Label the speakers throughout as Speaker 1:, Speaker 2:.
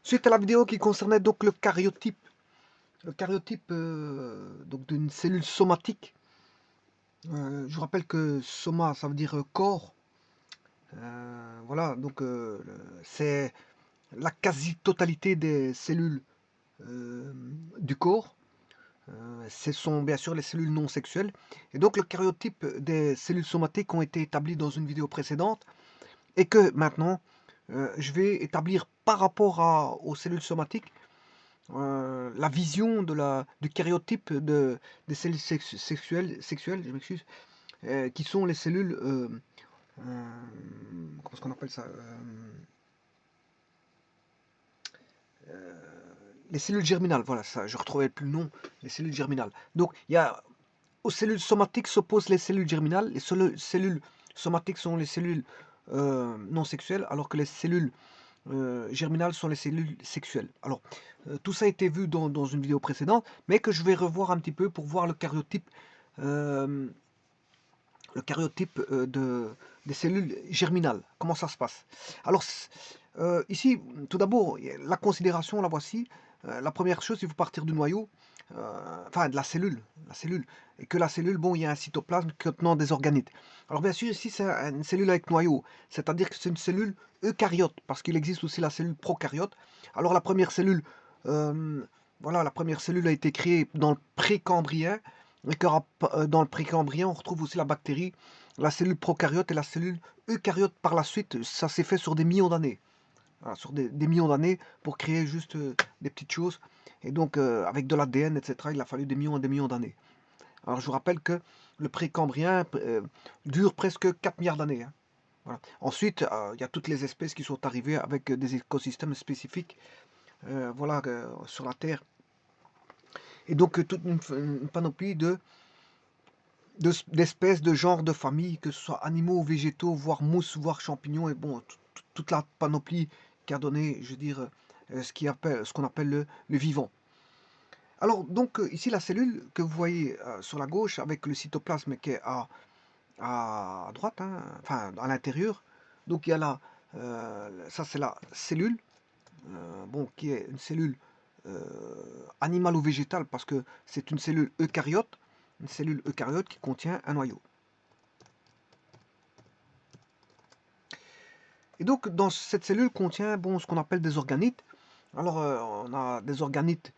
Speaker 1: Suite à la vidéo qui concernait donc le karyotype. Le karyotype donc d'une cellule somatique. Je vous rappelle que soma, ça veut dire corps. Voilà, donc c'est la quasi-totalité des cellules du corps. Ce sont bien sûr les cellules non sexuelles. Et donc le karyotype des cellules somatiques ont été établis dans une vidéo précédente. Et que maintenant, je vais établir par rapport aux cellules somatiques la vision du karyotype des cellules sexuelles, je m'excuse, qui sont les cellules, comment est-ce qu'on appelle ça, les cellules germinales, voilà, ça, je retrouvais plus le nom, les cellules germinales. Donc, aux cellules somatiques s'opposent les cellules germinales, les cellules somatiques sont les cellules non sexuelles, alors que les cellules germinales sont les cellules sexuelles. Alors, tout ça a été vu dans une vidéo précédente, mais que je vais revoir un petit peu pour voir le karyotype des cellules germinales. Comment ça se passe? Alors, ici, tout d'abord, la considération, la voici. La première chose, il faut partir du noyau, enfin de la cellule, et que la cellule, bon, il y a un cytoplasme contenant des organites. Alors bien sûr, ici, c'est une cellule avec noyau, c'est-à-dire que c'est une cellule eucaryote, parce qu'il existe aussi la cellule prokaryote. Alors la première cellule, voilà, la première cellule a été créée dans le précambrien, et que dans le précambrien, on retrouve aussi la bactérie, la cellule prokaryote et la cellule eucaryote par la suite. Ça s'est fait sur des millions d'années. Voilà, sur des millions d'années pour créer juste des petites choses. Et donc, avec de l'ADN, etc., il a fallu des millions d'années. Alors, je vous rappelle que le précambrien dure presque 4 milliards d'années. Hein. Voilà. Ensuite, il y a toutes les espèces qui sont arrivées avec des écosystèmes spécifiques voilà, sur la Terre. Et donc, toute une panoplie d'espèces, de genres, de familles, que ce soit animaux, végétaux, voire mousses, voire champignons, et bon, toute la panoplie qui a donné, je veux dire, ce qu'on appelle le vivant. Alors, donc, ici, la cellule que vous voyez sur la gauche, avec le cytoplasme qui est à droite, hein, enfin, à l'intérieur, donc il y a là, ça c'est la cellule, bon, qui est une cellule animale ou végétale, parce que c'est une cellule eucaryote qui contient un noyau. Et donc, dans cette cellule contient bon, ce qu'on appelle des organites. Alors, on a des organites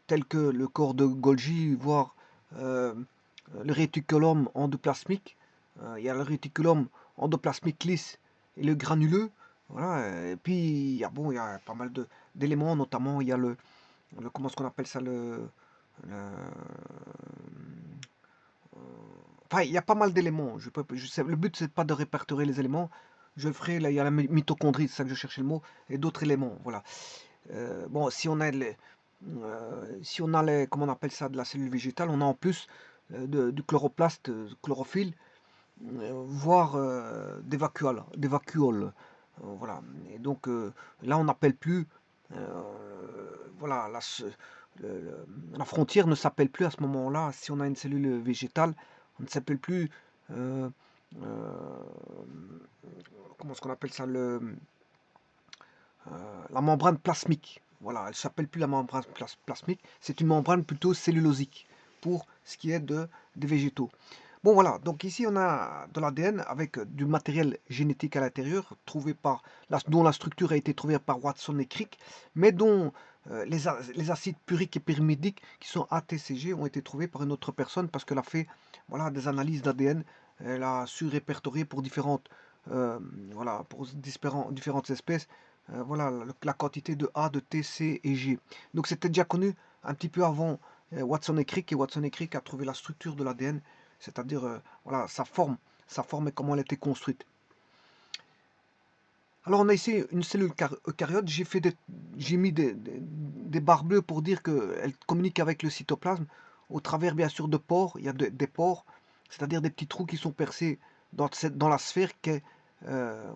Speaker 1: tels que le corps de Golgi, voire euh, le réticulum endoplasmique. Il y a le réticulum endoplasmique lisse et le granuleux. Voilà. Et puis, il y a pas mal d'éléments, notamment, il y a comment est-ce qu'on appelle ça, enfin, il y a pas mal d'éléments. Le but, c'est pas de répertorier les éléments. Je le ferai, là, il y a la mitochondrie, c'est ça que je cherchais le mot, et d'autres éléments. Voilà. Bon, si on a les, comment on appelle ça, de la cellule végétale, on a en plus du chloroplaste, chlorophylle, voire des vacuoles. Voilà. Et donc, là, on n'appelle plus, voilà, la frontière ne s'appelle plus à ce moment-là, si on a une cellule végétale, on ne s'appelle plus, euh, euh, comment est-ce qu'on appelle ça, la membrane plasmique. Voilà, elle s'appelle plus la membrane plasmique, c'est une membrane plutôt cellulosique pour ce qui est des végétaux. Bon voilà, donc ici on a de l'ADN avec du matériel génétique à l'intérieur, dont la structure a été trouvée par Watson et Crick, mais dont les acides puriques et pyrimidiques qui sont ATCG ont été trouvés par une autre personne parce qu'elle a fait voilà, des analyses d'ADN, elle a su répertorier pour euh, voilà, pour différentes espèces voilà, la quantité de A, de T, C et G. Donc c'était déjà connu un petit peu avant Watson et Crick a trouvé la structure de l'ADN, c'est-à-dire voilà, sa forme et comment elle était construite. Alors on a ici une cellule eucaryote, j'ai mis des barres bleues pour dire qu'elle communique avec le cytoplasme au travers bien sûr de pores, il y a des pores, c'est-à-dire des petits trous qui sont percés dans la sphère qui est,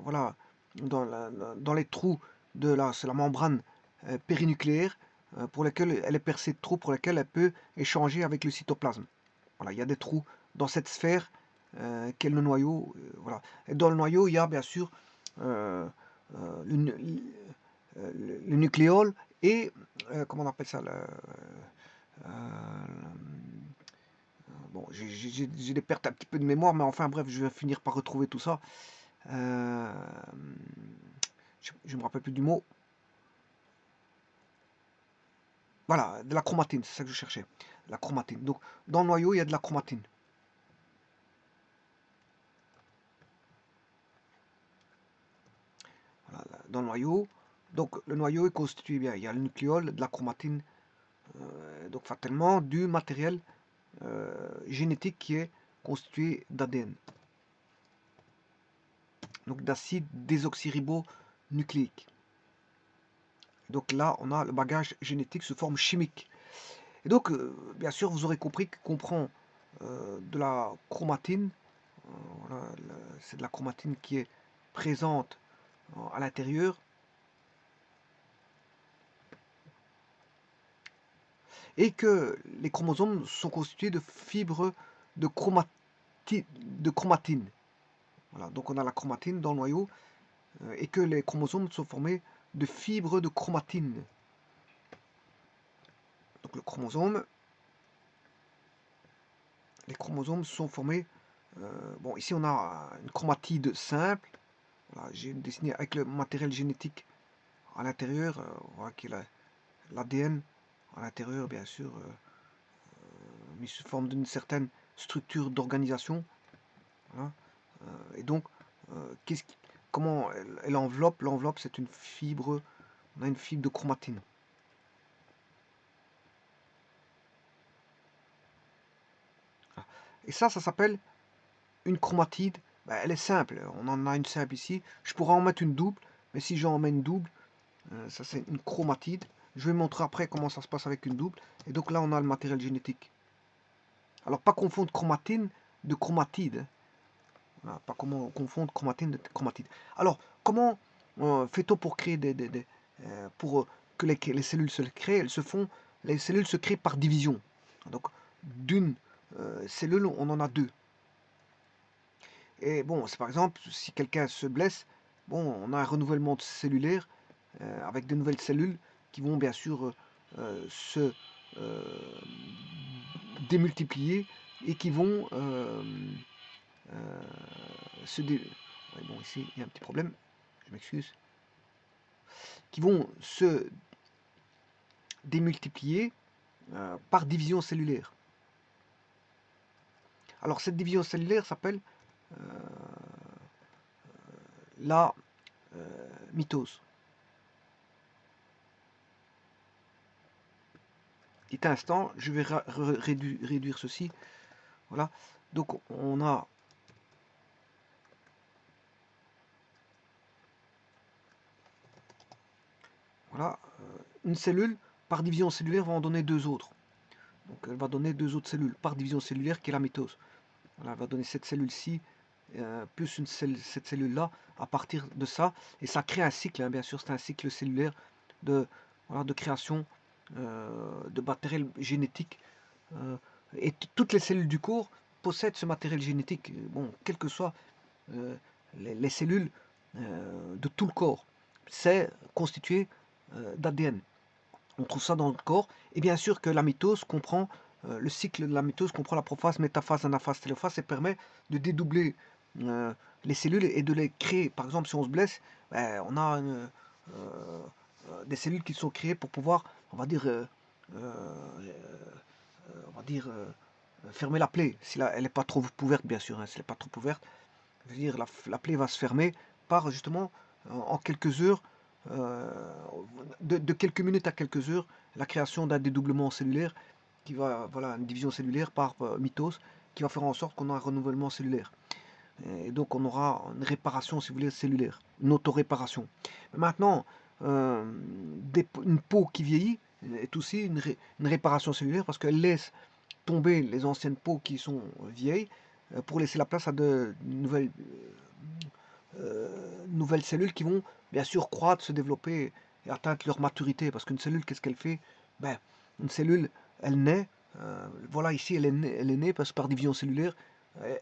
Speaker 1: voilà, dans les trous c'est la membrane périnucléaire pour laquelle elle est percée de trous pour lesquels elle peut échanger avec le cytoplasme. Voilà, il y a des trous dans cette sphère qu'est le noyau. Voilà. Et dans le noyau, il y a bien sûr euh, le nucléole et, comment on appelle ça, bon, j'ai des pertes un petit peu de mémoire, mais enfin bref, je vais finir par retrouver tout ça. Je me rappelle plus du mot. Voilà, de la chromatine, c'est ça que je cherchais. La chromatine. Donc, dans le noyau, il y a de la chromatine. Voilà, dans le noyau. Donc, le noyau est constitué bien. Il y a le nucléole, de la chromatine. Donc, fatalement, du matériel génétique qui est constitué d'ADN. Donc, d'acide désoxyribonucléique. Donc là, on a le bagage génétique sous forme chimique. Et donc, bien sûr, vous aurez compris qu'il comprend de la chromatine. Voilà, c'est de la chromatine qui est présente à l'intérieur. Et que les chromosomes sont constitués de fibres de chromatine. Voilà, donc on a la chromatine dans le noyau et que les chromosomes sont formés de fibres de chromatine. Donc les chromosomes sont formés. Bon, ici on a une chromatide simple. Voilà, j'ai dessiné avec le matériel génétique à l'intérieur, voilà, qui est l'ADN à l'intérieur, bien sûr, mis sous forme d'une certaine structure d'organisation. Voilà. Et donc, comment elle enveloppe? L'enveloppe, c'est une fibre. On a une fibre de chromatine. Voilà. Et ça s'appelle une chromatide. Ben, elle est simple. On en a une simple ici. Je pourrais en mettre une double, mais si j'en mets une double, ça c'est une chromatide. Je vais montrer après comment ça se passe avec une double. Et donc là, on a le matériel génétique. Alors, pas confondre chromatine de chromatide. Voilà, pas comment confondre chromatine de chromatide. Alors, comment fait-on pour créer pour que les cellules se créent? Les cellules se créent par division. Donc, d'une cellule, on en a deux. Et bon, c'est par exemple, si quelqu'un se blesse, bon, on a un renouvellement cellulaire avec de nouvelles cellules qui vont bien sûr se démultiplier et qui vont se dé... ouais, bon, ici, il y a un petit problème, je m'excuse. Qui vont se démultiplier par division cellulaire. Alors, cette division cellulaire s'appelle la mitose. Petit instant, je vais réduire ceci. Voilà. Donc, on a voilà, une cellule par division cellulaire va en donner deux autres. Donc, elle va donner deux autres cellules par division cellulaire qui est la mitose. Voilà, elle va donner cette cellule-ci plus cette cellule-là à partir de ça. Et ça crée un cycle, hein, bien sûr, c'est un cycle cellulaire de, voilà, de création de matériel génétique. Et toutes les cellules du corps possèdent ce matériel génétique. Bon, quelles que soient les cellules de tout le corps, c'est constitué d'ADN. On trouve ça dans le corps. Et bien sûr que la mitose comprend, le cycle de la mitose comprend la prophase, métaphase, anaphase, télophase et permet de dédoubler les cellules et de les créer. Par exemple, si on se blesse, ben, on a des cellules qui sont créées pour pouvoir, on va dire, fermer la plaie. Si elle n'est pas trop ouverte, bien sûr, hein, si elle n'est pas trop ouverte, je veux dire, la plaie va se fermer par justement, en quelques heures, euh, de quelques minutes à quelques heures, la création d'un dédoublement cellulaire qui va, voilà, une division cellulaire par mitose, qui va faire en sorte qu'on a un renouvellement cellulaire. Et donc on aura une réparation, si vous voulez, cellulaire, une autoréparation. Maintenant, une peau qui vieillit est aussi une réparation cellulaire parce qu'elle laisse tomber les anciennes peaux qui sont vieilles pour laisser la place à de nouvelles cellules qui vont bien sûr croître, se développer et atteindre leur maturité. Parce qu'une cellule, qu'est-ce qu'elle fait? Ben, une cellule, elle naît. Voilà, ici, elle est née parce que par division cellulaire,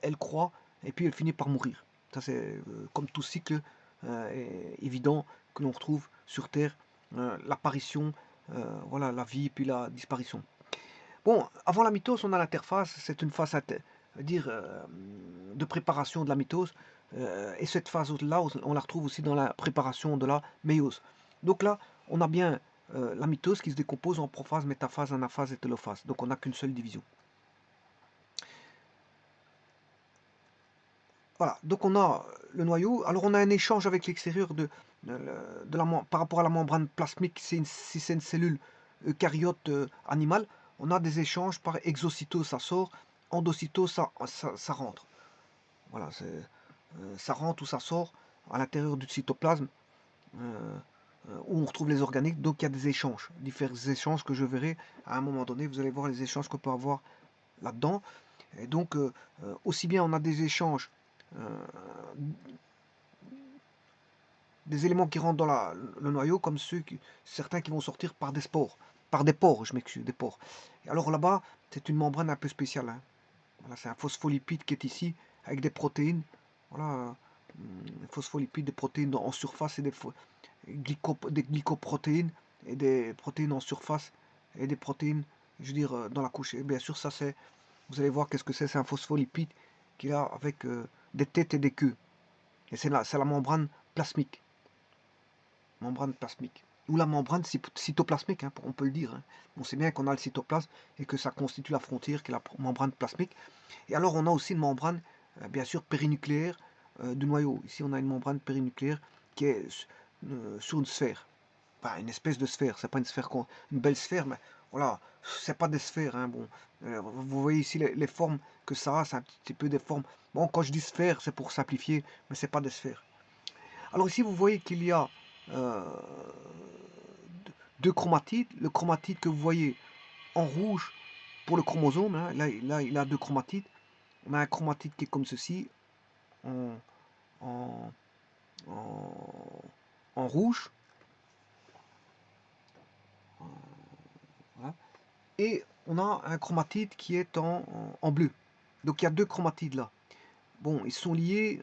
Speaker 1: elle croît et puis elle finit par mourir. Ça, c'est comme tout cycle évident que l'on retrouve sur Terre, l'apparition, voilà, la vie, puis la disparition. Bon, avant la mitose, on a l'interface, c'est une phase dire, de préparation de la mitose, et cette phase-là, on la retrouve aussi dans la préparation de la méiose. Donc là, on a bien la mitose qui se décompose en prophase, métaphase, anaphase et télophase. Donc on n'a qu'une seule division. Voilà, donc on a le noyau. Alors on a un échange avec l'extérieur par rapport à la membrane plasmique, si c'est une cellule eucaryote animale, on a des échanges par exocytose, ça sort, endocytose, ça rentre. Voilà, ça rentre ou ça sort à l'intérieur du cytoplasme où on retrouve les organiques. Donc il y a des échanges, différents échanges que je verrai à un moment donné. Vous allez voir les échanges qu'on peut avoir là-dedans. Et donc aussi bien on a des échanges, des éléments qui rentrent dans le noyau, comme certains qui vont sortir par des spores, par des pores, je m'excuse, des pores. Et alors là-bas, c'est une membrane un peu spéciale, hein. Voilà, c'est un phospholipide qui est ici, avec des protéines. Voilà, phospholipides, des protéines en surface et des glycoprotéines et des protéines en surface et des protéines, je veux dire, dans la couche. Et bien sûr, ça c'est, vous allez voir qu'est-ce que c'est un phospholipide qu'il a avec des têtes et des queues. Et c'est la membrane plasmique. Membrane plasmique. Ou la membrane cytoplasmique, hein, on peut le dire. Hein. On sait bien qu'on a le cytoplasme et que ça constitue la frontière qui est la membrane plasmique. Et alors on a aussi une membrane, bien sûr, périnucléaire du noyau. Ici on a une membrane périnucléaire qui est sur une sphère. Enfin, une espèce de sphère. C'est pas une sphère, une belle sphère, mais voilà, c'est pas des sphères. Hein, bon, vous voyez ici les formes que ça a, c'est un petit peu des formes. Bon, quand je dis sphère, c'est pour simplifier, mais c'est pas des sphères. Alors ici, vous voyez qu'il y a euh, deux chromatides. Le chromatide que vous voyez en rouge pour le chromosome, hein, là, il a deux chromatides. On a un chromatide qui est comme ceci, en, en, en rouge. Voilà. Et on a un chromatide qui est en bleu. Donc il y a deux chromatides là. Bon, ils sont liés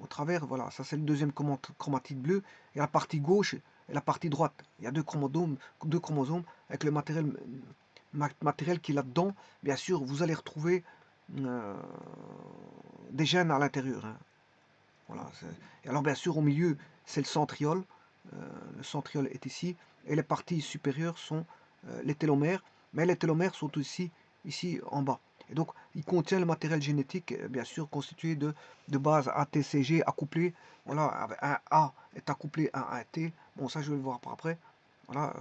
Speaker 1: au travers, voilà, ça c'est le deuxième chromatide bleu, et la partie gauche et la partie droite. Il y a deux chromosomes avec le matériel qui est là-dedans. Bien sûr, vous allez retrouver euh, des gènes à l'intérieur. Hein. Voilà, et alors bien sûr, au milieu, c'est le centriole. Le centriole est ici, et les parties supérieures sont les télomères, mais les télomères sont aussi ici en bas. Et donc, il contient le matériel génétique, bien sûr, constitué de bases ATCG accouplées. Voilà, un A est accouplé à un T. Bon, ça, je vais le voir par après. Voilà.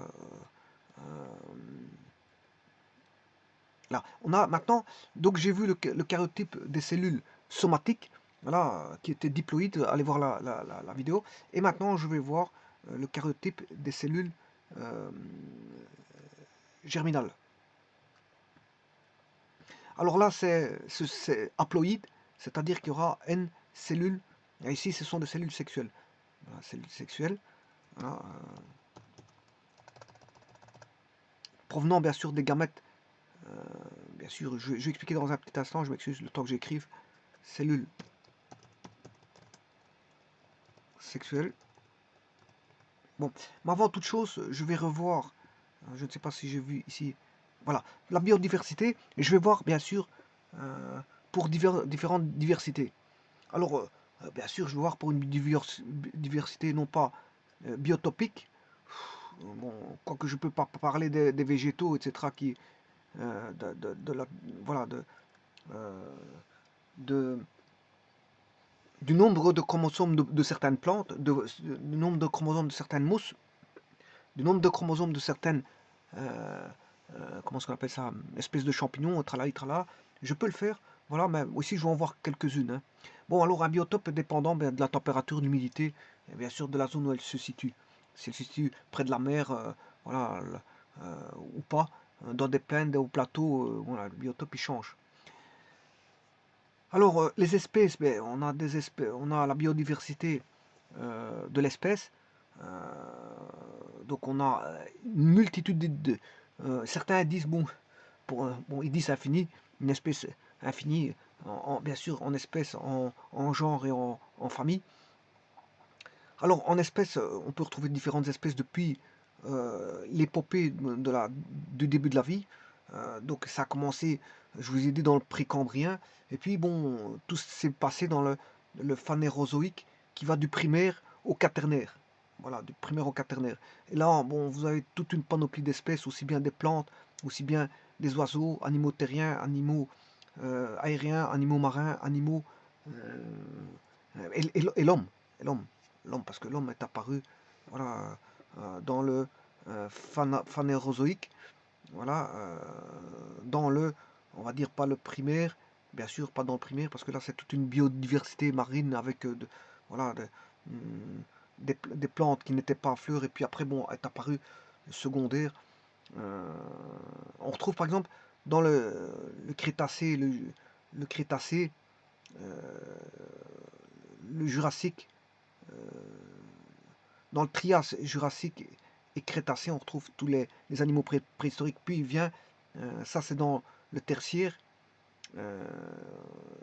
Speaker 1: Là, on a maintenant, donc j'ai vu le karyotype des cellules somatiques, voilà, qui était diploïde. Allez voir la vidéo. Et maintenant, je vais voir le karyotype des cellules euh, germinales. Alors là, c'est haploïde, c'est-à-dire qu'il y aura N cellules. Et ici, ce sont des cellules sexuelles. Voilà, cellules sexuelles. Voilà, provenant bien sûr des gamètes. Bien sûr, je vais expliquer dans un petit instant, je m'excuse le temps que j'écrive. Cellules sexuelles. Bon, mais avant toute chose, je vais revoir, je ne sais pas si j'ai vu ici, voilà, la biodiversité, et je vais voir, bien sûr, pour différentes diversités. Alors, bien sûr, je vais voir pour une diversité non pas biotopique, bon, quoique je ne peux pas parler des végétaux, etc., qui, de la, voilà, euh, de, du nombre de chromosomes de certaines plantes, du nombre de chromosomes de certaines mousses, du nombre de chromosomes de certaines, euh, comment est-ce qu'on appelle ça, espèces de champignons, tralala, tralala. Je peux le faire, voilà, mais aussi je vais en voir quelques-unes. Hein. Bon, alors un biotope est dépendant de la température, de l'humidité, et bien sûr de la zone où elle se situe. Si elle se situe près de la mer, voilà, ou pas, dans des plaines, ou plateaux, voilà, le biotope il change. Alors, les espèces, ben, on a des espèces, on a la biodiversité de l'espèce. Euh, donc, on a une multitude certains disent, bon, bon, ils disent infini, une espèce infinie, bien sûr, en espèce, en genre et en famille. Alors, en espèces, on peut retrouver différentes espèces depuis l'épopée du début de la vie. Donc, ça a commencé, je vous ai dit, dans le précambrien. Et puis, bon, tout s'est passé dans le phanérozoïque qui va du primaire au quaternaire. Voilà, du primaire au quaternaire. Et là, bon, vous avez toute une panoplie d'espèces, aussi bien des plantes, aussi bien des oiseaux, animaux terriens, animaux aériens, animaux marins, animaux et l'homme. Et l'homme. L'homme, parce que l'homme est apparu voilà, dans le phanérozoïque, voilà, dans le, on va dire pas le primaire, bien sûr pas dans le primaire, parce que là c'est toute une biodiversité marine avec voilà, hum, des plantes qui n'étaient pas en fleurs, et puis après, bon, est apparu le secondaire. Euh, on retrouve par exemple dans le Crétacé, le Crétacé, euh, le Jurassique, euh, dans le Trias, Jurassique et Crétacé, on retrouve tous les animaux préhistoriques. Puis il vient, ça c'est dans le Tertiaire, euh,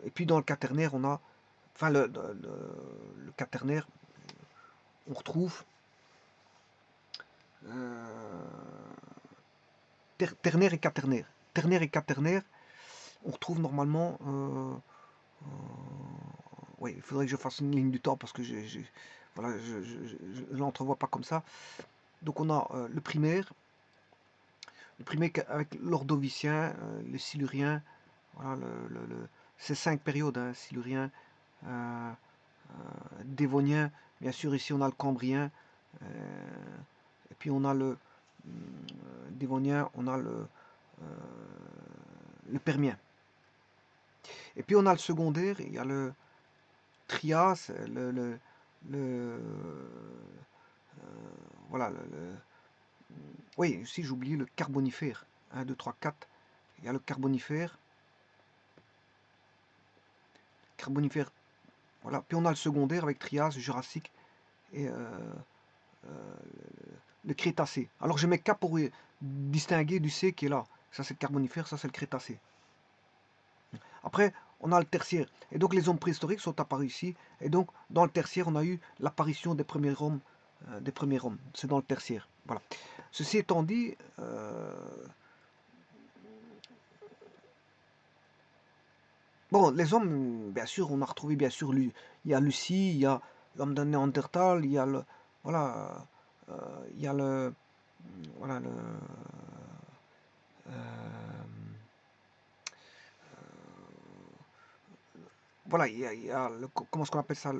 Speaker 1: et puis dans le Quaternaire, on a, enfin le Quaternaire, on retrouve euh, Ternaire et Quaternaire. Ternaire et Quaternaire, on retrouve normalement, oui, il faudrait que je fasse une ligne du temps parce que voilà, je l'entrevois pas comme ça. Donc on a le primaire avec l'ordovicien, le silurien, voilà, ces 5 périodes, hein, silurien, euh, dévonien, bien sûr ici on a le cambrien, et puis on a le dévonien, on a le permien. Et puis on a le secondaire, il y a le Trias, le voilà, oui, ici j'ai oublié le carbonifère. 1, 2, 3, 4. Il y a le carbonifère, voilà. Puis on a le secondaire avec Trias, Jurassique et euh, le Crétacé. Alors je mets K pour distinguer du C qui est là. Ça c'est le carbonifère, ça c'est le Crétacé. Après, on a le tertiaire. Et donc les hommes préhistoriques sont apparus ici. Et donc dans le tertiaire, on a eu l'apparition des premiers hommes. C'est dans le tertiaire. Voilà. Ceci étant dit, bon, les hommes, bien sûr, on a retrouvé, bien sûr, lui, il y a Lucie, il y a l'homme de Néandertal, il y a le, voilà, il y a le, voilà, euh, voilà, il y a comment est-ce qu'on appelle ça,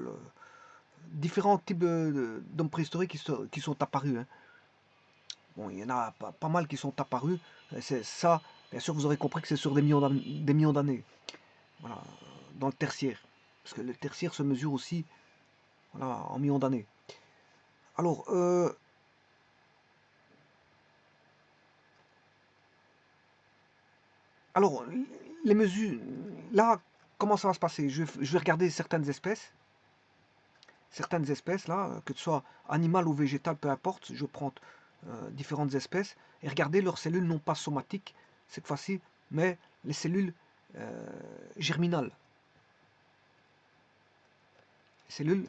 Speaker 1: différents types d'hommes préhistoriques qui sont apparus, hein. Bon, il y en a pas mal qui sont apparus. C'est ça, bien sûr, vous aurez compris que c'est sur des millions d'années. Voilà, dans le tertiaire. Parce que le tertiaire se mesure aussi, voilà, en millions d'années. Alors, alors, les mesures, là, comment ça va se passer? Je vais regarder certaines espèces, là, que ce soit animales ou végétales, peu importe, je prends différentes espèces, et regarder leurs cellules non pas somatiques, cette fois-ci, mais les cellules euh, germinales. Cellules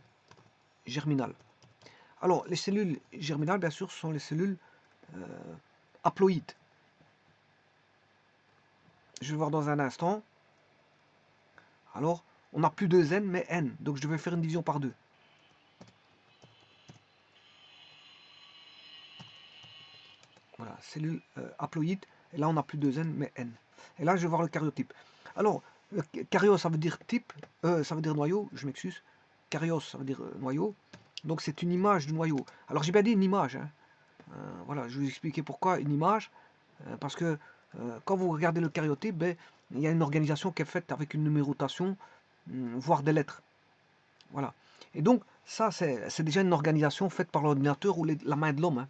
Speaker 1: germinales. Alors, les cellules germinales, bien sûr, sont les cellules haploïdes. Je vais voir dans un instant. Alors, on n'a plus 2 n, mais n. Donc, je vais faire une division par 2. Voilà, cellule haploïde. Et là, on n'a plus 2 n, mais n. Et là, je vais voir le karyotype. Alors, le karyos, ça veut dire type, ça veut dire noyau, je m'excuse. Karyos, ça veut dire noyau. Donc, c'est une image du noyau. Alors, j'ai bien dit une image, hein. Voilà, je vais vous expliquer pourquoi une image. Parce que quand vous regardez le karyotype, ben, il y a une organisation qui est faite avec une numérotation, voire des lettres. Voilà. Et donc, ça, c'est déjà une organisation faite par l'ordinateur ou la main de l'homme, hein.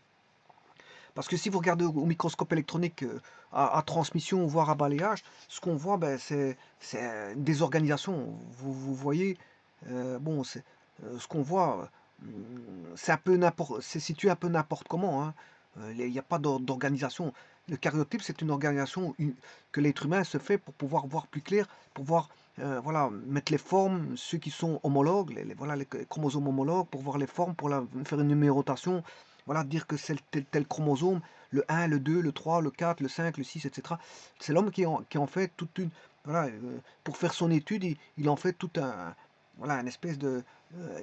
Speaker 1: Parce que si vous regardez au microscope électronique à transmission, voire à balayage, ce qu'on voit, ben, c'est des organisations. Vous voyez, bon, ce qu'on voit, c'est un peu n'importe, c'est situé un peu n'importe comment, hein. Il n'y a pas d'organisation. Le karyotype, c'est une organisation que l'être humain se fait pour pouvoir voir plus clair, pour voir voilà, mettre les formes, ceux qui sont homologues, voilà, les chromosomes homologues, pour voir les formes, pour faire une numérotation, voilà, dire que c'est tel chromosome, le 1, le 2, le 3, le 4, le 5, le 6, etc. C'est l'homme qui en fait toute une... Voilà, pour faire son étude, il en fait tout un... Voilà, une espèce de...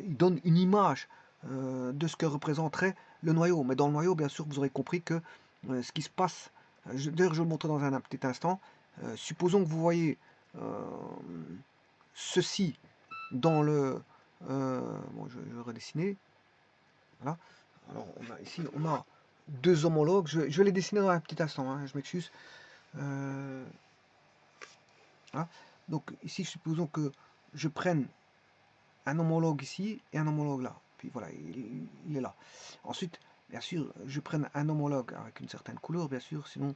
Speaker 1: il donne une image de ce que représenterait le noyau. Mais dans le noyau, bien sûr, vous aurez compris que ce qui se passe... D'ailleurs, je vais le montrer dans un petit instant. Supposons que vous voyez ceci dans le... bon, je vais redessiner. Voilà. Alors, ici, on a deux homologues. Je vais les dessiner dans un petit instant, hein, je m'excuse. Voilà. Donc, ici, supposons que je prenne un homologue ici et un homologue là. Puis voilà, il est là. Ensuite, bien sûr, je prenne un homologue avec une certaine couleur, bien sûr. Sinon,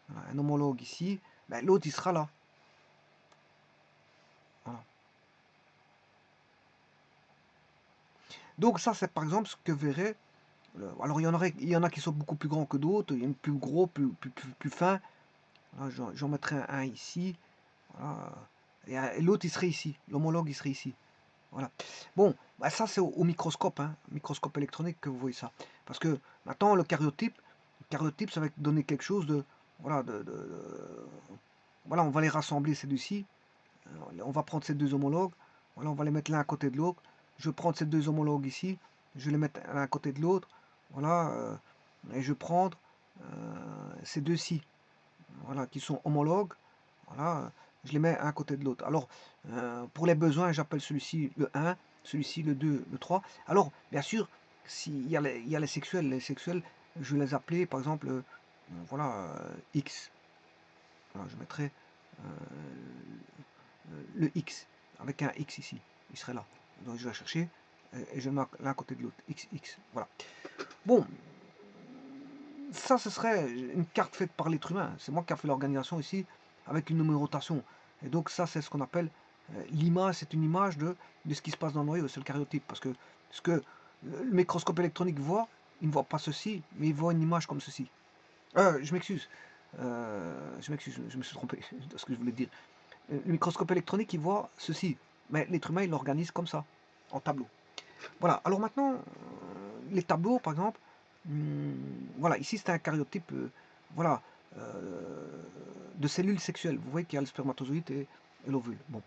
Speaker 1: voilà, un homologue ici, ben, l'autre, il sera là. Voilà. Donc ça, c'est par exemple ce que verrait... Alors il y en a qui sont beaucoup plus grands que d'autres, il y en a plus gros, plus fins. Voilà, j'en mettrai un ici. Voilà. Et l'autre, il serait ici. L'homologue, il serait ici. Voilà. Bon, bah ça c'est au microscope, hein, microscope électronique que vous voyez ça. Parce que maintenant, le cariotype, ça va donner quelque chose de... Voilà, voilà, on va les rassembler ces deux-ci. On va prendre ces deux homologues. Voilà, on va les mettre l'un à côté de l'autre. Je vais prendre ces deux homologues ici. Je vais les mettre l'un à côté de l'autre. Voilà. Et je vais prendre ces deux-ci. Voilà, qui sont homologues. Voilà. Je les mets un à côté de l'autre. Alors, pour les besoins, j'appelle celui-ci le 1, celui-ci le 2, le 3. Alors, bien sûr, s'il y a il y a les sexuels, je vais les appeler, par exemple, voilà, X. Voilà, je mettrai le X, avec un X ici, il serait là. Donc je vais chercher, et je marque l'un à côté de l'autre, XX, voilà. Bon, ça ce serait une carte faite par l'être humain, c'est moi qui ai fait l'organisation ici, avec une numérotation. Et donc ça c'est ce qu'on appelle l'image, c'est une image de ce qui se passe dans le noyau, c'est le cariotype, parce que ce que le microscope électronique voit, il ne voit pas ceci, mais il voit une image comme ceci. Je m'excuse, je me suis trompé de ce que je voulais dire. Le microscope électronique, il voit ceci. Mais l'être humain, il l'organise comme ça, en tableau. Voilà. Alors maintenant, les tableaux, par exemple, voilà, ici c'est un cariotype, voilà, de cellules sexuelles. Vous voyez qu'il y a le spermatozoïde et l'ovule. Bon.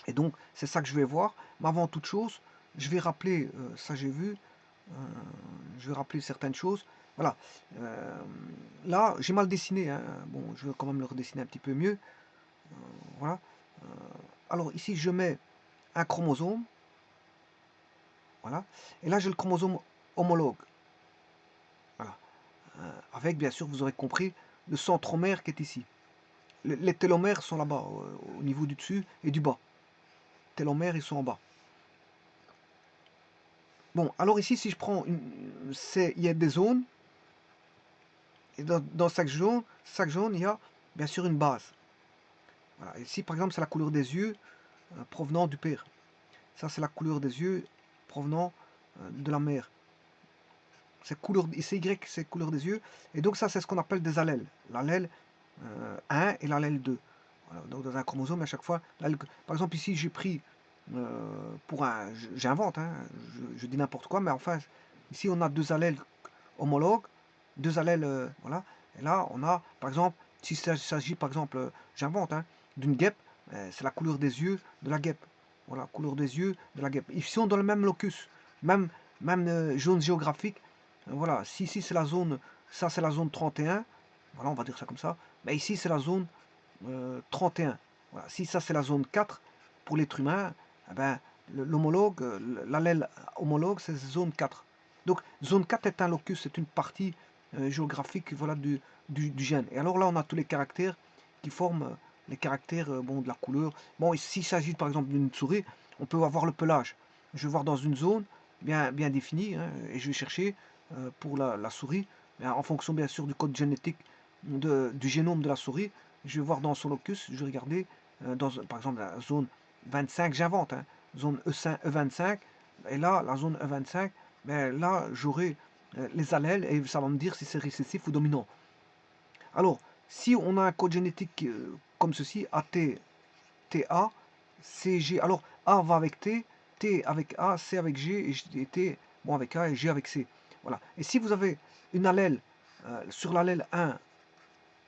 Speaker 1: Et donc, c'est ça que je vais voir. Mais avant toute chose, je vais rappeler, ça j'ai vu, je vais rappeler certaines choses. Voilà. Là, j'ai mal dessiné, hein. Bon, je vais quand même le redessiner un petit peu mieux. Voilà. Alors ici, je mets un chromosome. Voilà. Et là, j'ai le chromosome homologue. Voilà. Avec, bien sûr, vous aurez compris, le centromère qui est ici. Les télomères sont là-bas, au niveau du dessus et du bas. Télomères, ils sont en bas. Bon, alors ici, si je prends il y a des zones. Et dans chaque zone, il y a bien sûr une base. Voilà. Ici, par exemple, c'est la couleur des yeux provenant du père. Ça, c'est la couleur des yeux provenant de la mère. C'est Y, c'est couleur des yeux. Et donc ça, c'est ce qu'on appelle des allèles. L'allèle 1 et l'allèle 2. Voilà, donc dans un chromosome, à chaque fois... Par exemple, ici, j'ai pris pour un... J'invente, hein, je dis n'importe quoi, mais enfin, ici, on a deux allèles homologues, deux allèles... voilà. Et là, on a, par exemple, s'il s'agit, par exemple, j'invente, hein, d'une guêpe, c'est la couleur des yeux de la guêpe. Voilà, couleur des yeux de la guêpe. Ils sont dans le même locus, même zone géographique. Voilà, si ici c'est la zone, ça c'est la zone 31, voilà, on va dire ça comme ça. Mais ici c'est la zone 31. Voilà, si ça c'est la zone 4, pour l'être humain, eh ben, l'homologue, l'allèle homologue, c'est zone 4. Donc zone 4 est un locus, c'est une partie géographique, voilà, du gène. Et alors là, on a tous les caractères qui forment les caractères bon, de la couleur. Bon, s'il s'agit par exemple d'une souris, on peut avoir le pelage. Je vais voir dans une zone bien définie, hein, et je vais chercher pour la souris, en fonction bien sûr du code génétique du génome de la souris. Je vais voir dans son locus, je vais regarder par exemple la zone 25, j'invente, hein, zone E25, et là, la zone E25, ben, là, j'aurai les allèles et ça va me dire si c'est récessif ou dominant. Alors, si on a un code génétique comme ceci, AT, TA, CG. Alors, A va avec T avec A, C avec G, et T, bon, avec A, et G avec C. Voilà. Et si vous avez une allèle, sur l'allèle 1,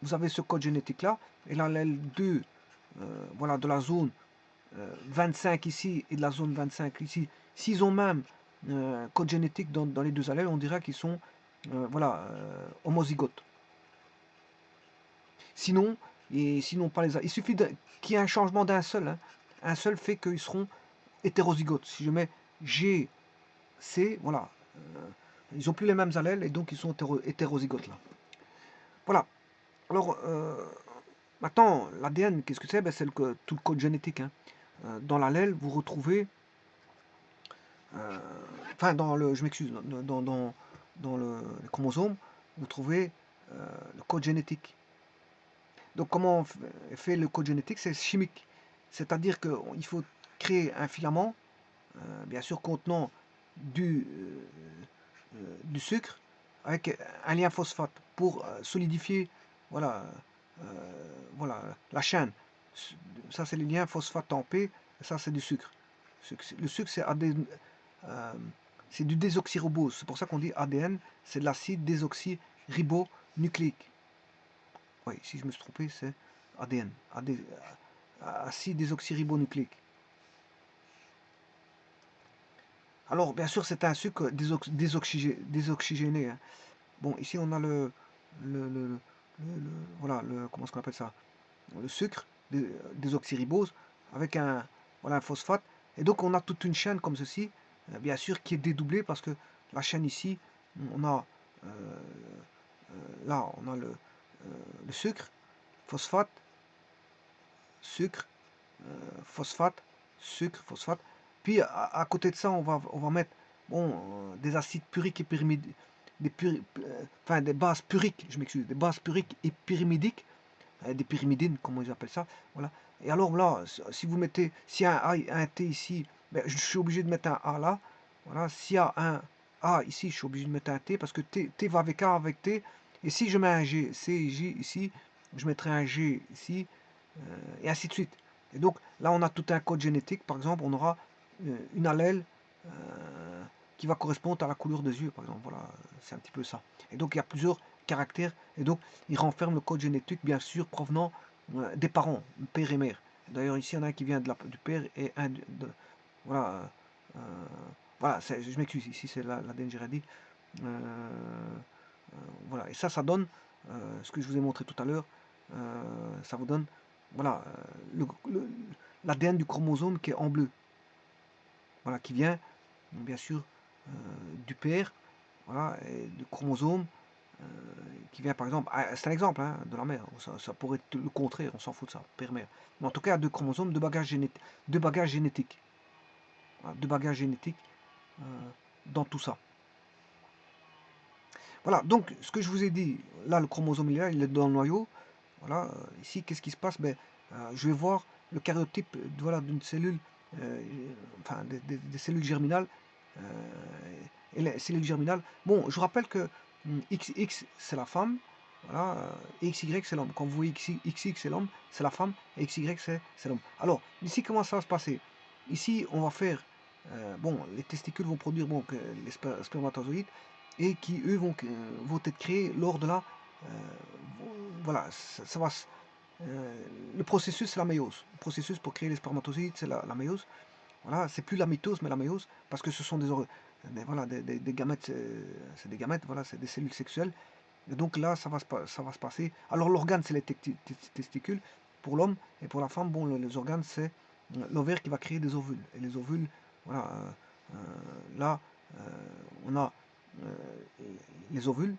Speaker 1: vous avez ce code génétique-là, et l'allèle 2, voilà, de la zone 25 ici, et de la zone 25 ici, s'ils ont même code génétique dans les deux allèles, on dirait qu'ils sont, voilà, homozygotes. Sinon, pas les. Il suffit qu'il y ait un changement d'un seul. Hein. Un seul fait qu'ils seront hétérozygotes. Si je mets G, C, voilà. Ils n'ont plus les mêmes allèles et donc ils sont hétérozygotes là. Voilà. Alors, maintenant, l'ADN, qu'est-ce que c'est? Ben, c'est tout le code génétique. Hein. Dans l'allèle, vous retrouvez. Enfin, je m'excuse, dans le chromosome, vous trouvez le code génétique. Donc comment on fait le code génétique? C'est chimique. C'est-à-dire qu'il faut créer un filament, bien sûr contenant du sucre, avec un lien phosphate pour solidifier voilà, voilà, la chaîne. Ça c'est le lien phosphate en P, ça c'est du sucre. Le sucre c'est du désoxyribose. C'est pour ça qu'on dit ADN, c'est de l'acide désoxyribonucléique. Oui, si je me suis trompé, c'est ADN, acide désoxyribonucléique. Alors, bien sûr, c'est un sucre désoxygéné. Hein. Bon, ici, on a voilà, comment est-ce qu'on appelle ça? Le sucre, désoxyribose, avec voilà, un phosphate. Et donc, on a toute une chaîne comme ceci, bien sûr, qui est dédoublée parce que la chaîne ici, on a, là, on a le sucre, phosphate, sucre, phosphate, sucre, phosphate. Puis à côté de ça, on va mettre bon, des acides puriques et pyrimidiques, enfin des bases puriques, je m'excuse, des bases puriques et pyrimidiques, des pyrimidines, comment ils appellent ça. Voilà. Et alors là, si vous mettez, s'il y a un T ici, ben, je suis obligé de mettre un A là. Voilà. S'il y a un A ici, je suis obligé de mettre un T parce que T va avec A avec T. Et si je mets un G, C, J ici, je mettrai un G ici, et ainsi de suite. Et donc là, on a tout un code génétique. Par exemple, on aura une allèle qui va correspondre à la couleur des yeux, par exemple. Voilà, c'est un petit peu ça. Et donc, il y a plusieurs caractères. Et donc, il renferme le code génétique, bien sûr, provenant des parents, père et mère. D'ailleurs, ici, il y en a un qui vient du père et un voilà. Voilà, je m'excuse, ici, c'est l'ADN génétique. Voilà, et ça donne ce que je vous ai montré tout à l'heure. Ça vous donne voilà, l'ADN du chromosome qui est en bleu. Voilà, qui vient, bien sûr, du père, voilà, et du chromosome, qui vient par exemple, c'est un exemple hein, de la mère, ça pourrait être le contraire, on s'en fout de ça, père-mère. Mais en tout cas, deux chromosomes, deux bagages génétiques. Voilà, deux bagages génétiques dans tout ça. Voilà, donc ce que je vous ai dit, là le chromosome il est dans le noyau. Voilà, ici qu'est-ce qui se passe? Ben, je vais voir le karyotype voilà, d'une cellule, enfin des cellules germinales. Et les cellules germinales, bon, je vous rappelle que XX c'est la femme, voilà, et XY c'est l'homme. Quand vous voyez XX c'est l'homme, c'est la femme, et XY c'est l'homme. Alors, ici comment ça va se passer? Ici on va faire, bon, les testicules vont produire bon, les spermatozoïdes, et qui eux vont être créés lors de la voilà, ça va le processus c'est la méiose. Le processus pour créer les spermatozoïdes c'est la méiose. Voilà, c'est plus la mitose mais la méiose parce que ce sont voilà, des gamètes, c'est des gamètes, voilà, c'est des cellules sexuelles. Et donc là ça va se passer. Alors l'organe c'est les testicules pour l'homme et pour la femme bon les organes c'est l'ovaire qui va créer des ovules et les ovules voilà là on a les ovules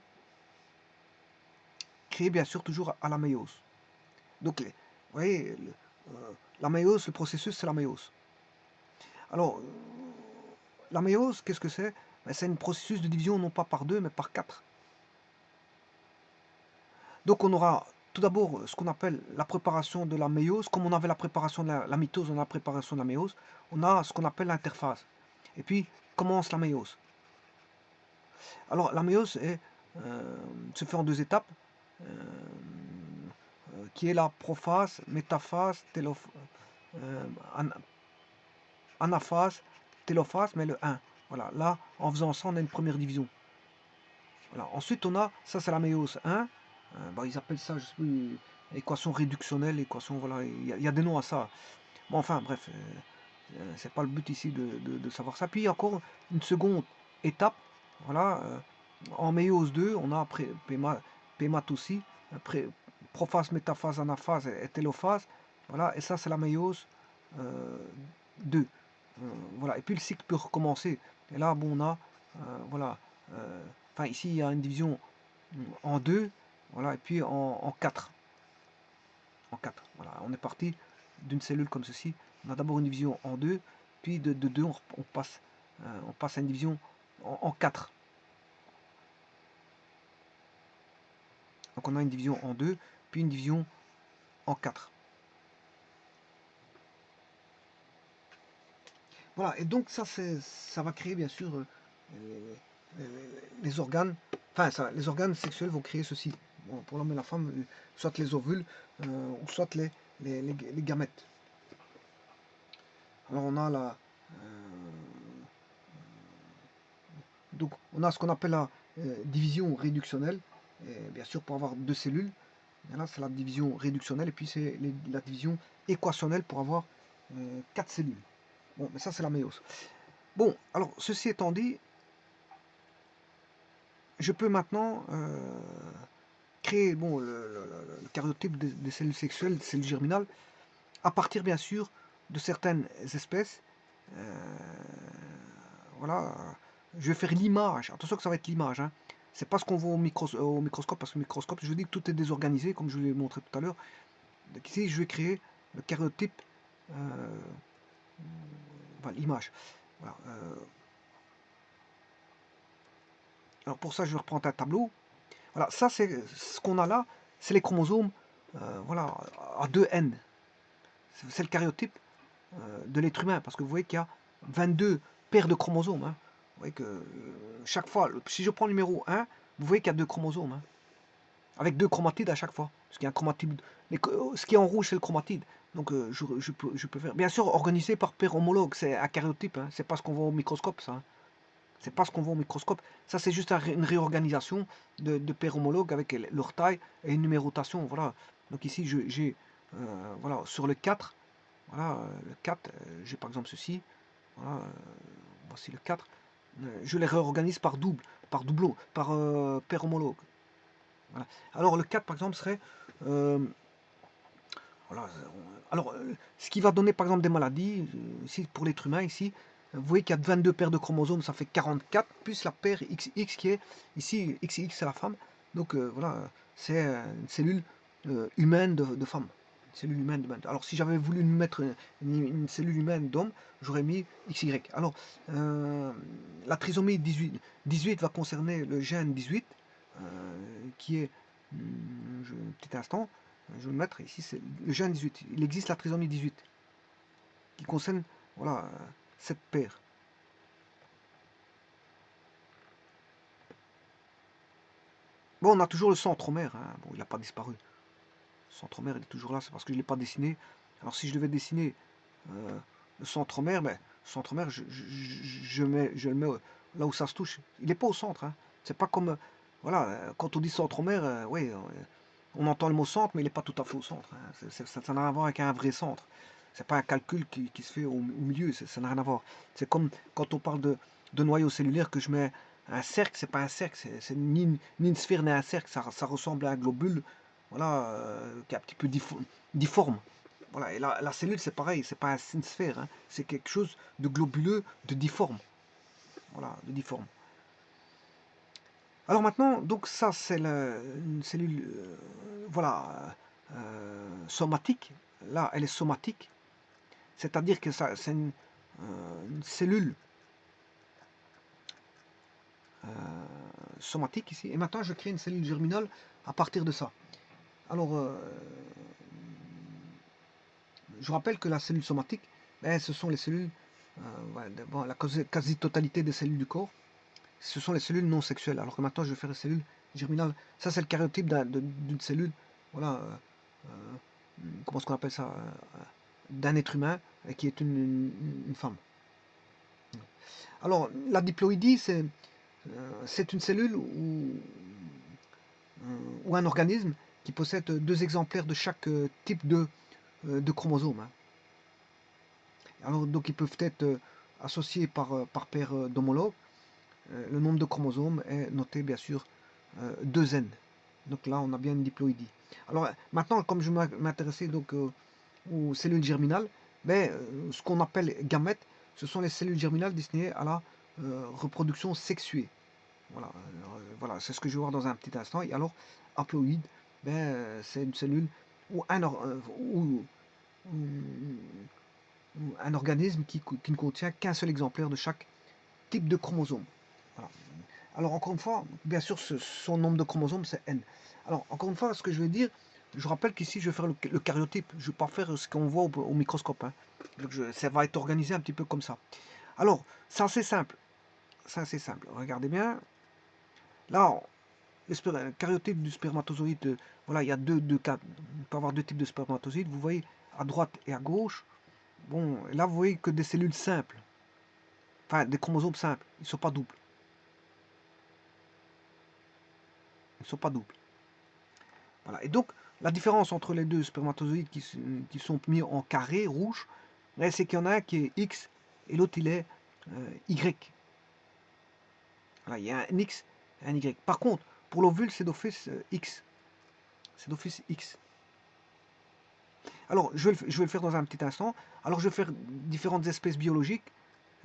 Speaker 1: créés bien sûr toujours à la méiose. Donc, vous voyez, la méiose, le processus, c'est la méiose. Alors, la méiose, qu'est-ce que c'est? Ben, c'est un processus de division non pas par deux, mais par quatre. Donc, on aura tout d'abord ce qu'on appelle la préparation de la méiose. Comme on avait la préparation de la mitose, on a la préparation de la méiose. On a ce qu'on appelle l'interphase. Et puis, commence la méiose. Alors, la méiose se fait en deux étapes. Qui est la prophase, métaphase, euh, an- anaphase, télophase, mais le 1. Voilà, là, en faisant ça, on a une première division. Voilà. Ensuite, on a, ça c'est la méiose 1. Bah, ils appellent ça, je sais plus, équation réductionnelle, équation, voilà, il y a des noms à ça. Bon, enfin, bref, c'est pas le but ici de savoir ça. Puis encore une seconde étape, voilà, en méiose 2, on a après pémat aussi, après prophase, métaphase, anaphase et télophase, voilà, et ça c'est la méiose 2. Voilà, et puis le cycle peut recommencer. Et là, bon, on a, voilà, enfin ici il y a une division en 2, voilà, et puis en 4. En 4. Voilà, on est parti d'une cellule comme ceci. On a d'abord une division en 2, puis de 2, on passe à une division en 4. Donc on a une division en 2, puis une division en 4. Voilà, et donc ça va créer bien sûr les organes, enfin les organes sexuels vont créer ceci. Bon, pour l'homme et la femme, soit les ovules, ou soit les gamètes. Alors on a donc on a ce qu'on appelle la division réductionnelle, et bien sûr pour avoir deux cellules. Et là c'est la division réductionnelle, et puis c'est la division équationnelle pour avoir 4 cellules. Bon, mais ça c'est la méiose. Bon, alors ceci étant dit, je peux maintenant créer bon, le karyotype des cellules sexuelles, des cellules germinales, à partir bien sûr de certaines espèces. Voilà, je vais faire l'image. Attention que ça va être l'image. Hein. C'est pas ce qu'on voit au microscope, parce que le microscope, je vous dis que tout est désorganisé, comme je vous l'ai montré tout à l'heure. Donc ici, je vais créer le karyotype, voilà, l'image. Voilà, alors pour ça, je vais reprendre un tableau. Voilà, ça c'est ce qu'on a là, c'est les chromosomes, voilà, à 2N. C'est le karyotype de l'être humain, parce que vous voyez qu'il y a 22 paires de chromosomes. Hein. Vous voyez que chaque fois, si je prends le numéro 1, vous voyez qu'il y a deux chromosomes, hein, avec deux chromatides à chaque fois. Parce qu'il y a un chromatide, ce qui est en rouge, c'est le chromatide. Donc je peux faire. Bien sûr, organisé par paire homologue, c'est un karyotype, hein, c'est pas ce qu'on voit au microscope, ça. Hein. C'est pas ce qu'on voit au microscope. Ça, c'est juste une réorganisation de paires homologues avec leur taille et une numérotation. Voilà. Donc ici, j'ai voilà, sur le 4, voilà, le 4, j'ai par exemple ceci. Voilà, voici le 4. Je les réorganise par double, par doublon, par paire homologue. Voilà. Alors le 4, par exemple, serait... voilà, alors, ce qui va donner, par exemple, des maladies, ici, pour l'être humain, ici, vous voyez qu'il y a 22 paires de chromosomes, ça fait 44, plus la paire XX qui est, ici, XX, c'est la femme. Donc, voilà, c'est une cellule humaine de femme. Une cellule humaine de. Alors, si j'avais voulu mettre une cellule humaine d'homme, j'aurais mis XY. Alors, la trisomie 18 va concerner le gène 18, qui est, un petit instant, je vais le mettre ici, c'est le gène 18. Il existe la trisomie 18, qui concerne, voilà, cette paire. Bon, on a toujours le centromère, hein. Bon, il n'a pas disparu. Le centromère, il est toujours là, c'est parce que je ne l'ai pas dessiné. Alors, si je devais dessiner le centromère, ben, le centromère, je le mets là où ça se touche. Il n'est pas au centre. Hein. C'est pas comme, voilà, quand on dit centromère, oui, on entend le mot centre, mais il n'est pas tout à fait au centre. Hein. Ça n'a rien à voir avec un vrai centre. C'est pas un calcul qui se fait au milieu, ça n'a rien à voir. C'est comme quand on parle de noyau cellulaire que je mets un cercle, c'est pas un cercle, c'est ni une sphère ni un cercle, ça ressemble à un globule, voilà, qui est un petit peu difforme. Voilà, et la cellule c'est pareil, c'est pas une sphère, hein, c'est quelque chose de globuleux, de difforme. Voilà, de difforme. Alors maintenant, donc ça c'est une cellule, voilà, somatique. Là, elle est somatique, c'est-à-dire que ça, c'est une cellule somatique ici. Et maintenant, je crée une cellule germinale à partir de ça. Alors, je rappelle que la cellule somatique, ben, ce sont les cellules, bon, la quasi-totalité des cellules du corps, ce sont les cellules non sexuelles. Alors que maintenant, je vais faire une cellule germinale. Ça, c'est le karyotype d'une cellule. Voilà. Comment est-ce qu'on appelle ça d'un être humain qui est une femme. Alors, la diploïdie, c'est une cellule ou un organisme qui possède deux exemplaires de chaque type de chromosome, hein. Alors, donc, ils peuvent être associés par paire d'homologues. Le nombre de chromosomes est noté, bien sûr, 2n. Donc là, on a bien une diploïdie. Alors, maintenant, comme je m'intéressais donc aux cellules germinales, ben, ce qu'on appelle gamètes, ce sont les cellules germinales destinées à la reproduction sexuée. Voilà, voilà, c'est ce que je vais voir dans un petit instant. Et alors, haploïde, ben, c'est une cellule ou ou un organisme qui ne contient qu'un seul exemplaire de chaque type de chromosome. Voilà. Alors, encore une fois, bien sûr, son nombre de chromosomes, c'est n. Alors, encore une fois, ce que je vais dire, je rappelle qu'ici, je vais faire le karyotype. Je ne vais pas faire ce qu'on voit au microscope, hein. Donc, ça va être organisé un petit peu comme ça. Alors, c'est assez simple. C'est assez simple. Regardez bien. Là, le karyotype du spermatozoïde, voilà, il y a deux cas. On peut avoir deux types de spermatozoïdes. Vous voyez, à droite et à gauche. Bon, là, vous voyez que des cellules simples. Enfin, des chromosomes simples. Ils ne sont pas doubles. Ils ne sont pas doubles. Voilà. Et donc, la différence entre les deux spermatozoïdes qui sont mis en carré rouge, c'est qu'il y en a un qui est X et l'autre il est Y. Voilà, il y a un X et un Y. Par contre, pour l'ovule, c'est d'office X. C'est d'office X. Alors, je vais le faire dans un petit instant. Alors, je vais faire différentes espèces biologiques.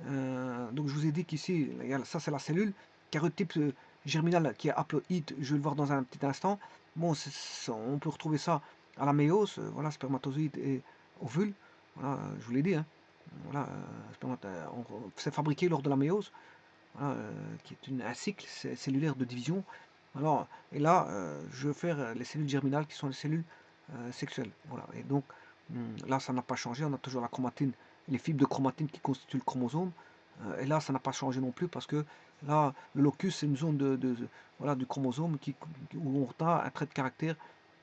Speaker 1: Donc, je vous ai dit qu'ici, ça c'est la cellule. Karyotype germinal qui est haploïde, je vais le voir dans un petit instant. Bon, on peut retrouver ça à la méiose, voilà, spermatozoïde et ovule. Voilà, je vous l'ai dit, hein. Voilà, c'est fabriqué lors de la méiose, voilà, qui est un cycle cellulaire de division. Alors, et là, je vais faire les cellules germinales qui sont les cellules sexuelles. Voilà, et donc là, ça n'a pas changé. On a toujours la chromatine, les fibres de chromatine qui constituent le chromosome. Et là, ça n'a pas changé non plus parce que là, le locus, c'est une zone voilà, du chromosome où on a un trait de caractère.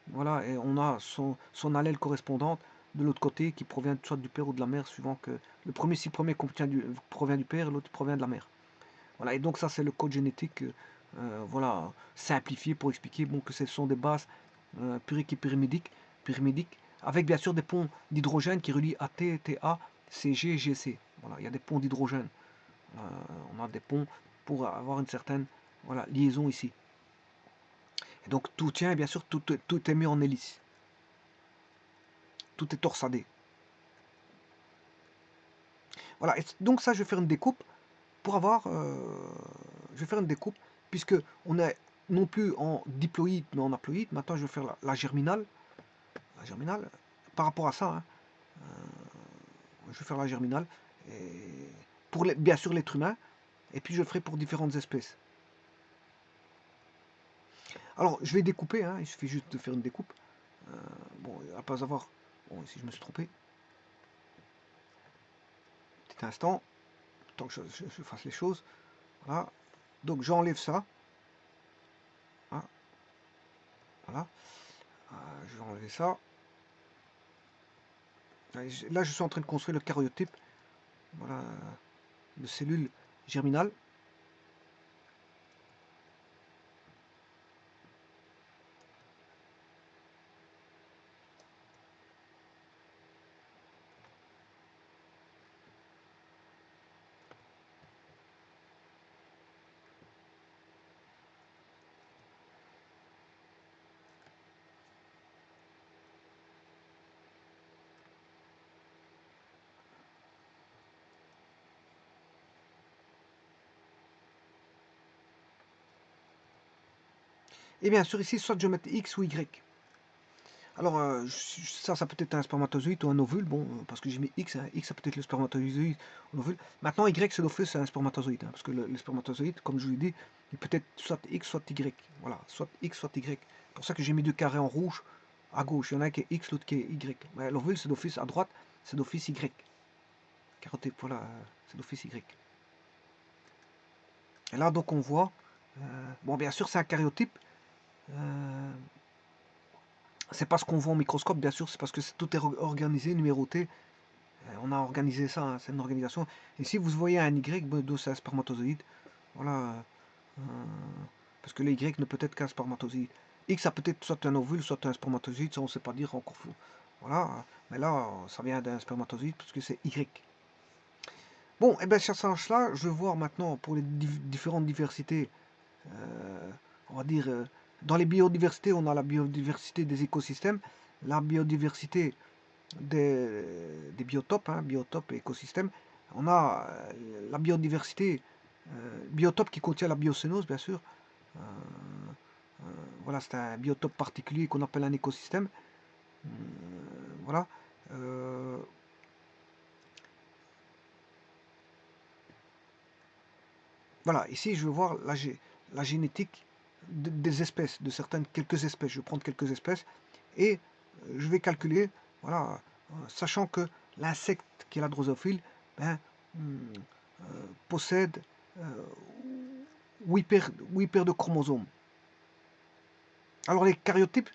Speaker 1: Voilà, et on a son allèle correspondante de l'autre côté qui provient soit du père ou de la mère, suivant que le premier, si le premier provient du père, l'autre provient de la mère. Voilà, et donc ça, c'est le code génétique, voilà, simplifié pour expliquer bon, que ce sont des bases puriques et pyrimidiques, avec bien sûr des ponts d'hydrogène qui relient AT, TA, CG, GC. Voilà, il y a des ponts d'hydrogène. On a des ponts pour avoir une certaine voilà, liaison ici. Et donc tout tient, et bien sûr, tout est mis en hélice. Tout est torsadé. Voilà, et donc ça, je vais faire une découpe pour avoir... je vais faire une découpe, puisque on est non plus en diploïde, mais en haploïde. Maintenant, je vais faire la germinale. La germinale, par rapport à ça, hein, je vais faire la germinale. Et pour bien sûr l'être humain, et puis je ferai pour différentes espèces. Alors, je vais découper, hein, il suffit juste de faire une découpe. Bon, à pas avoir... Bon, ici je me suis trompé. Petit instant, tant que je fasse les choses. Voilà. Donc j'enlève ça. Hein, voilà. Je vais enlever ça. Là, je suis en train de construire le karyotype, voilà, de cellules germinales. Et bien sûr, ici, soit je mets X ou Y. Alors, ça peut être un spermatozoïde ou un ovule, bon, parce que j'ai mis X, hein. X, ça peut être le spermatozoïde ou l'ovule. Maintenant, Y, c'est d'office, c'est un spermatozoïde, hein, parce que le spermatozoïde, comme je vous l'ai dit, il peut être soit X, soit Y. Voilà, soit X, soit Y. C'est pour ça que j'ai mis deux carrés en rouge à gauche. Il y en a un qui est X, l'autre qui est Y. L'ovule, c'est d'office à droite, c'est d'office Y. Karyotype, voilà, c'est d'office Y. Et là, donc, on voit, bon, bien sûr, c'est un karyotype. C'est pas ce qu'on voit au microscope, bien sûr, c'est parce que tout est organisé, numéroté. On a organisé ça, hein, c'est une organisation. Et si vous voyez un Y, d'où c'est un spermatozoïde, voilà. euh, parce que le Y ne peut être qu'un spermatozoïde. X, ça peut être soit un ovule, soit un spermatozoïde, ça on ne sait pas dire encore fou. Voilà, mais là, ça vient d'un spermatozoïde parce que c'est Y. Bon, et bien, cherchant cela, je vais voir maintenant pour les différentes diversités, on va dire, dans les biodiversités, on a la biodiversité des écosystèmes, la biodiversité des biotopes, hein, biotopes et écosystèmes. On a la biodiversité, biotope qui contient la biocénose, bien sûr. Euh, voilà, c'est un biotope particulier qu'on appelle un écosystème. Voilà. Euh, voilà, ici je vais voir la génétique des espèces, de certaines, quelques espèces. Je vais prendre quelques espèces et je vais calculer, voilà, sachant que l'insecte qui est la drosophile, ben, possède euh, 8 paires de chromosomes. Alors les caryotypes,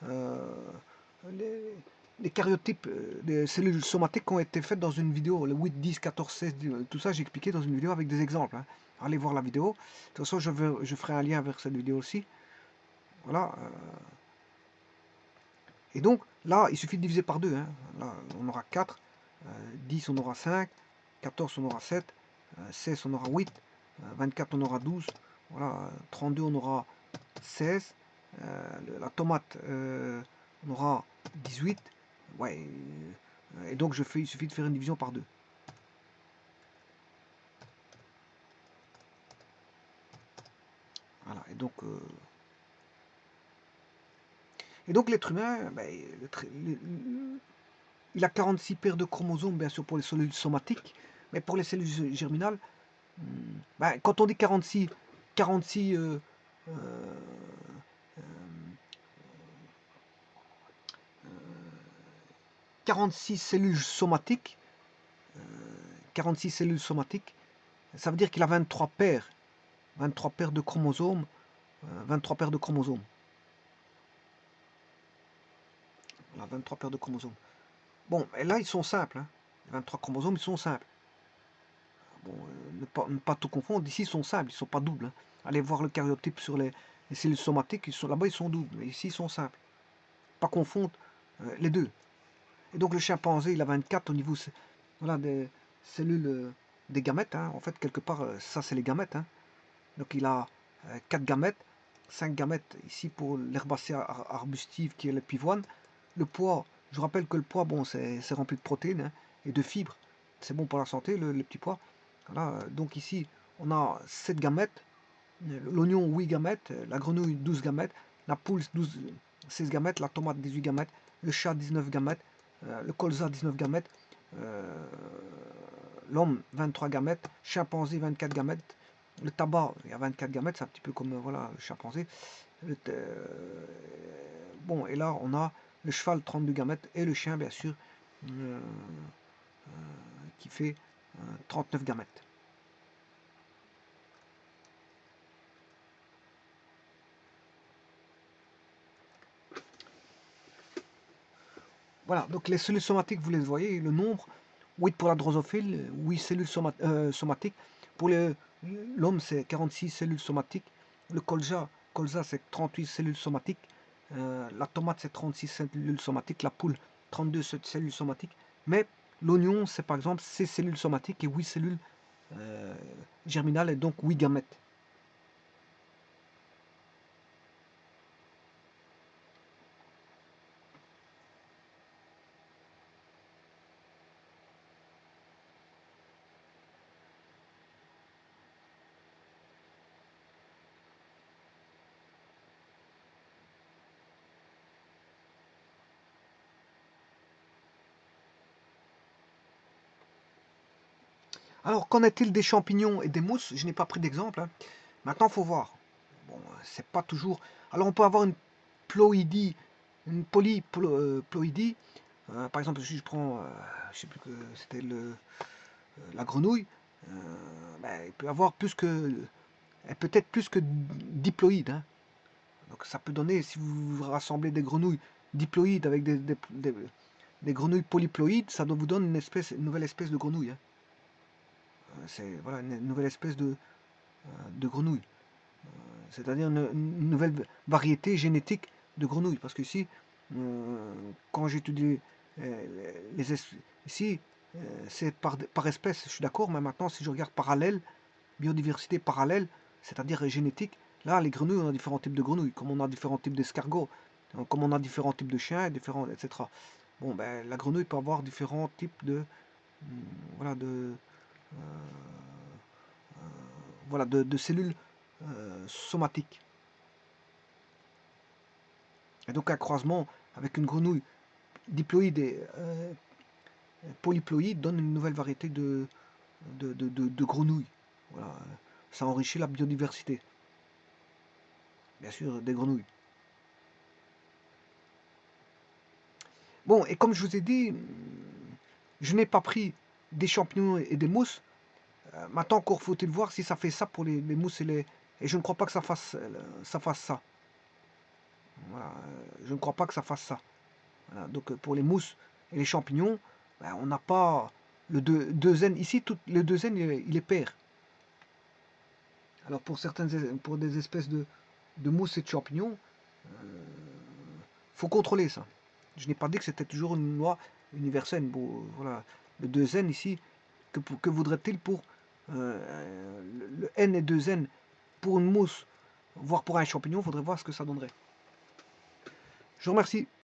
Speaker 1: euh, les, les caryotypes des cellules somatiques ont été faites dans une vidéo, le 8, 10, 14, 16, tout ça j'ai expliqué dans une vidéo avec des exemples. Hein. Allez voir la vidéo. De toute façon, je ferai un lien vers cette vidéo aussi. Voilà. Et donc, là, il suffit de diviser par 2. Hein. Là, on aura 4. 10, on aura 5. 14, on aura 7. 16, on aura 8. 24, on aura 12. Voilà. 32, on aura 16. La tomate, on aura 18. Ouais. Et donc, il suffit de faire une division par 2. Voilà. Et donc l'être humain, ben, il a 46 paires de chromosomes, bien sûr, pour les cellules somatiques. Mais pour les cellules germinales, ben, quand on dit 46, 46, 46 cellules somatiques, 46 cellules somatiques, ça veut dire qu'il a 23 paires de chromosomes, 23 paires de chromosomes. Voilà, 23 paires de chromosomes. Bon, et là, ils sont simples. Hein. Les 23 chromosomes, ils sont simples. Bon, ne pas tout confondre. Ici, ils sont simples, ils ne sont pas doubles. Hein. Allez voir le karyotype sur les cellules somatiques, là-bas, ils sont doubles. Mais ici, ils sont simples. Pas confondre les deux. Et donc, le chimpanzé, il a 24 au niveau voilà, des cellules, des gamètes. Hein. En fait, quelque part, ça, c'est les gamètes. Hein. Donc, il a 4 gamètes, 5 gamètes ici pour l'herbacée arbustive qui est le pivoine. Le poids, je rappelle que le poids, bon, c'est rempli de protéines hein, et de fibres. C'est bon pour la santé, le petit pois. Voilà, donc ici, on a 7 gamètes, l'oignon 8 gamètes, la grenouille 12 gamètes, la poule 16 gamètes, la tomate 18 gamètes, le chat 19 gamètes, le colza 19 gamètes, euh, l'homme 23 gamètes, chimpanzé 24 gamètes, le tabac il y a 24 gamètes, c'est un petit peu comme voilà, le chimpanzé. Bon, et là on a le cheval 32 gamètes et le chien bien sûr euh, qui fait 39 gamètes. Voilà, donc les cellules somatiques, vous les voyez, le nombre, 8 pour la drosophile, 8 cellules somatiques. Pour l'homme, c'est 46 cellules somatiques. Le colza c'est 38 cellules somatiques. La tomate, c'est 36 cellules somatiques. La poule, 32 cellules somatiques. Mais l'oignon, c'est par exemple 6 cellules somatiques et 8 cellules euh, germinales, et donc 8 gamètes. Alors, qu'en est-il des champignons et des mousses? Je n'ai pas pris d'exemple. Hein. Maintenant, il faut voir. Bon, c'est pas toujours. Alors, on peut avoir ploïdie, une polyploïdie. Par exemple, si je prends, je sais plus que c'était la grenouille, euh, ben, il peut avoir plus que, elle peut être plus que diploïde. Hein. Donc, ça peut donner, si vous rassemblez des grenouilles diploïdes avec des grenouilles polyploïdes, ça vous donne une nouvelle espèce de grenouille. Hein. C'est voilà, une nouvelle espèce de grenouille. C'est-à-dire une nouvelle variété génétique de grenouilles. Parce que ici, quand j'étudie les espèces, ici, c'est par espèce, je suis d'accord, mais maintenant, si je regarde parallèle, biodiversité parallèle, c'est-à-dire génétique, là, les grenouilles, on a différents types de grenouilles, comme on a différents types d'escargots, comme on a différents types de chiens, etc. Bon, ben, la grenouille peut avoir différents types voilà, voilà, de cellules somatiques. Et donc un croisement avec une grenouille diploïde et polyploïde donne une nouvelle variété de grenouilles. Voilà. Ça enrichit la biodiversité. Bien sûr, des grenouilles. Bon, et comme je vous ai dit, je n'ai pas pris des champignons et des mousses. Maintenant encore faut-il voir si ça fait ça pour les mousses et les... Et je ne crois pas que ça fasse ça. Voilà, je ne crois pas que ça fasse ça. Voilà, donc pour les mousses et les champignons, ben, on n'a pas le 2N. Ici, le 2N, il est pair. Alors pour des espèces de mousses et de champignons, faut contrôler ça. Je n'ai pas dit que c'était toujours une loi universelle. Bon, voilà, le 2N ici, que voudrait-il pour le N et 2N pour une mousse, voire pour un champignon, il faudrait voir ce que ça donnerait. Je vous remercie.